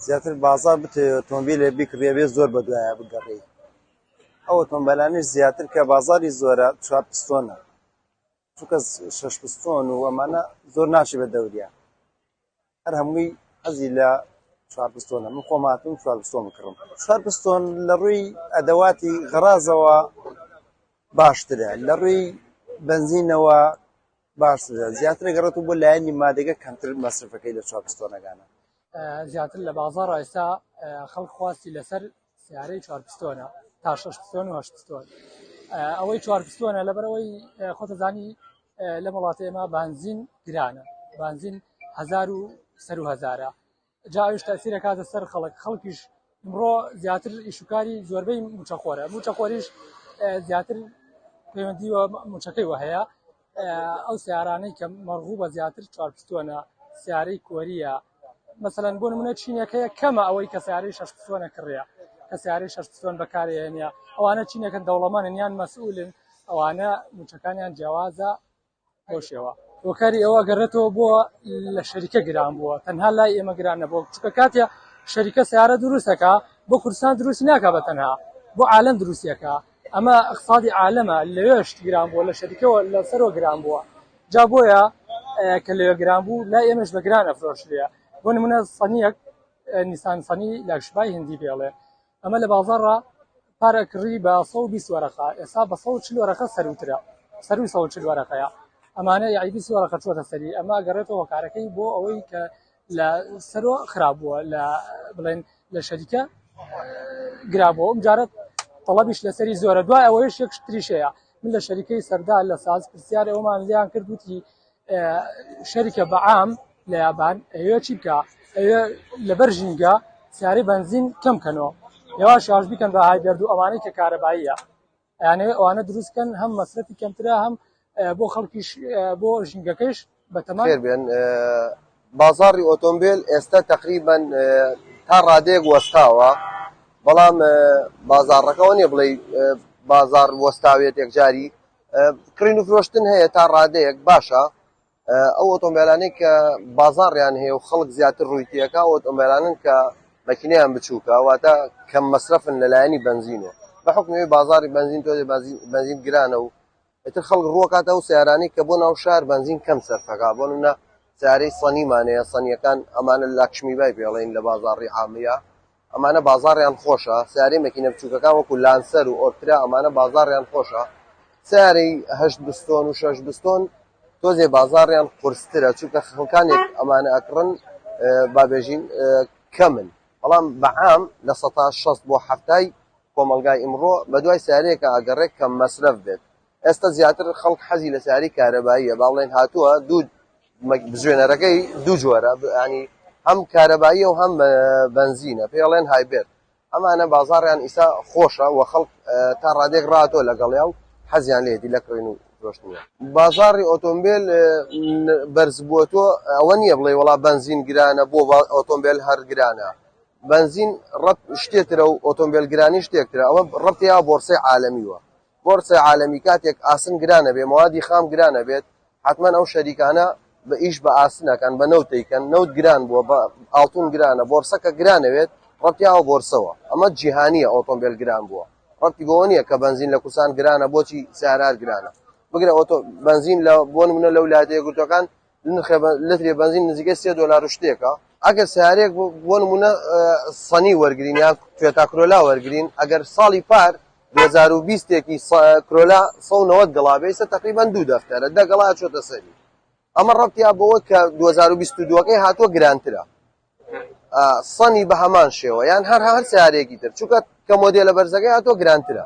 زیاتر بازار بتێ ئۆتۆمبیلێ بیکڕێ بێ زۆر بەدوایە بگەڕێ. ئەو ئۆتۆمبیلانیش زیاتر کە بازاری زۆرە 4 پستۆنە، چونکە 6 پستۆن و ئەمانە زۆر ناچێ بە دەوریا، هەر هەمووی حەزی لە 4 پستۆنە. من خۆم هاتووم 4 پستۆن بکڕم. 4 پستۆن لە ڕووی ئەدەواتی غەرازەوە باشترە، لە ڕووی بنزینەوە باشترە، زیاتر گەڕێتەوە بۆ لایەنی مادەگە کەمتر مەسرفەکەی لە 4 پستۆنەکانە. زیاتر لە بازاڕ ئێستا خەڵک خواستی لەسەر سیارەی 4 پستۆنە تا 6 پستۆن و 8 پستۆن. ئەوەی 4 پستۆنە لەبەرەوەی خۆتەزانی لە وڵاتی ئێمە بانزین گرانە، بانزین 1000 جا ئەوش تەسیرە کاتە سەر خەڵکیش ئمڕۆ زیاتر ئیشوکاری زۆربەی موچەخۆرە، موچەخۆریش زیاتر پەیوەندیوە موچەکەیوە هەیە. ئەو سیارانەی کە مەرغوبە زیاتر 4 پستۆنە، سیارەی کۆریە، مثلەن بۆ نمونە چینەکەیە کەمە ئەوەی کە سیارەی 6 پستۆنە کڕێە، کە سیارەی 6 پستۆن بەکارهێنێ. ئەوانە چینەکەن دەوڵەمەندن یان مەسئولن، ئەوانە موچەکانیان جیاوازە بۆ شێوە. وەکاری ئەوە گەڕێتەوە بۆ لە شەریکە گران بووە، تەنها لای ئێمە گران نەبووە، چونکە کاتێ شەریکە سیارە دروستەکە بۆ کوردستان دروستی ناکە بە تەنها، بۆ عالەم دروستیەکە. ئەمە اقتصادی عالەمە، لەوێش گران بووە، لە شەریکەوە لەسەرەوە گران بووە. جا بۆیە کە لەوێ گران بوو لای ئێمەش بە گران ئەفرۆشرێ. بۆ نمونە سەنیەک نیسان سەنی لاکشبای هندی پێڵێ، ئەمە لە بازاڕە پارە کڕی بە 120 وەرەقە، ئێستا بە 140 وەرەقە سەروترە، سەروی 140 وەرەقەیە. ئەمانە یعنی 20 وەرەقە چووەتە سەری. ئەمە گەڕێتەوە کارەکەی بۆ ئەوەی کە لە سەرۆ خراپ بووە، لە بڵێن لە شەریکە گرابووە، ئەم جارە تەڵەبیش لەسەری زۆرە. دوای ئەوەیش یەک تریش هەیە، من لە شەریکەی سەردا لە ساز پرسیار ئەومان لیان کرد، وتی شەریکە بەعام لە یابان ئەوێ چی بکە، ئەوێ لەبەر ژینگە سیارەی بنزین کەم کەنەوە، هێوا شارژ بیکەن بە هایبرد و ئەوانەی کە کارەباییە، یانەوێ ئەوانە دروستکەن، هەم مەسرەفی کەمترە، هەم بۆ خەڵکیش بۆ ژینگەکەیش بەتەمان بێن. بازاڕی ئۆتۆمبیل ئێستا تقریبان تا ڕادەیەک وەستاوە، بەڵام بازاڕەکەەوە نیە بڵێ بازار وەستاوێت یەکجاری، کڕین و فرۆشتن هەیە تا ڕادەیەک باشە. ئەو ئۆتۆمبیلانەی کە بازاڕیان هەیە و خەڵک زیاتر ڕوویتیەکە ئۆتۆمبیلانن کە مەکینەیان بچووکە، واتە کەم مەسرەفن لەلایەنی بنزینەوە. بە حکمەوەی بازاڕی بنزین تۆ بنزین گرانە و ئێتر خەڵک ڕووەکاتە ئەو سیارانەی کە بۆ ناو شار بنزین کەم سەرفەکە. بۆ نمونە سیارەی سەنیمانەیە، سەنیەکان ئەمانە لاکشمیبای پێڵێن لە بازاڕی عامیە، ئەمانە بازاڕیان خۆشە. سیارەی مەکینە بچووکەکان وەکو لانسەر و ئۆرترا ئەمانە بازاڕیان خۆشە. سیارەی 8 پستۆن و 6 پستۆن تۆزێ بازاڕیان قورسترە، چونکە خەڵکانێک ئەمانە ئەکڕن بابێژین کەمن، بەڵام بەعام لە 160 بۆ 70 کۆمەلگای ئیمڕۆ بە دوای سیارەیەکە ئەگەڕێک کەم مەسرەف بێت. ئێستا زیاتر خەڵک حەزی لە سیاری کارەباییە، باڵێن هاتووە دوو بزوێنەرەکەی دوو جۆرە، ینی هەم کارەباییە و هەم بنزینە، پێڵێن هایبرد. ئەمانە بازاڕیان ئیسا خۆشە و خەڵک تا ڕادێک ڕاتۆ لەگەڵیا و حەزیان لێدی لە کڕین و فرۆشتنە. بازاڕی ئۆتۆمبیل بەرز بووەتۆ ئەوە نییە بڵێ وڵا بنزین گرانە بۆ ئۆتۆمبیل هەر گرانە. بنزین ڕەت شتێترە و ئۆتۆمبیل گرانی شتێکترە، ئەوە ڕەتیا بۆرسەی عالەمیوە. بۆرسە عالەمی کاتێک ئاسن گرانە بێ، موادی خام گرانە بێت، حتمما ئەو شەریکانە بە ئیش بە ئاسنەکان بە نەوتەیکەن، نەوت گران بووە، بە ئاڵتون گرانە، بۆرسەکە گرانەوێت، ڕەتیاوە بۆرسەوە. ئەمە جیهانیە ئۆتۆمبیل گران بووە، ڕەتی بۆ نییە کە بنزین لە کوردستان گرانە بۆچی سیارات گرانە. بگرە بنزین لە بۆ نمونە لە ویلایەتە یەکگرتووەکان لترێ بنزین نزیکەی $3 شتێکە. ئەگەر سیارێک بۆ نمونە سەنی وەرگرین یان توێتا کرۆلا وەرگرین، ئەگەر ساڵی پار 2020 کرۆلا 190 گەڵابێ، ئێستا تقریبان 2 دەفتەرە 10 گەڵا چۆتە سەری. ئەمە ڕەتیا بەوە کە 2022ەکەی هاتووە گرانترە، سەنی بە هەمان شێوە یان هەر سیارێکی تر، چونکە کە مۆدێلە بەرزەکەی هاتووە گرانترە.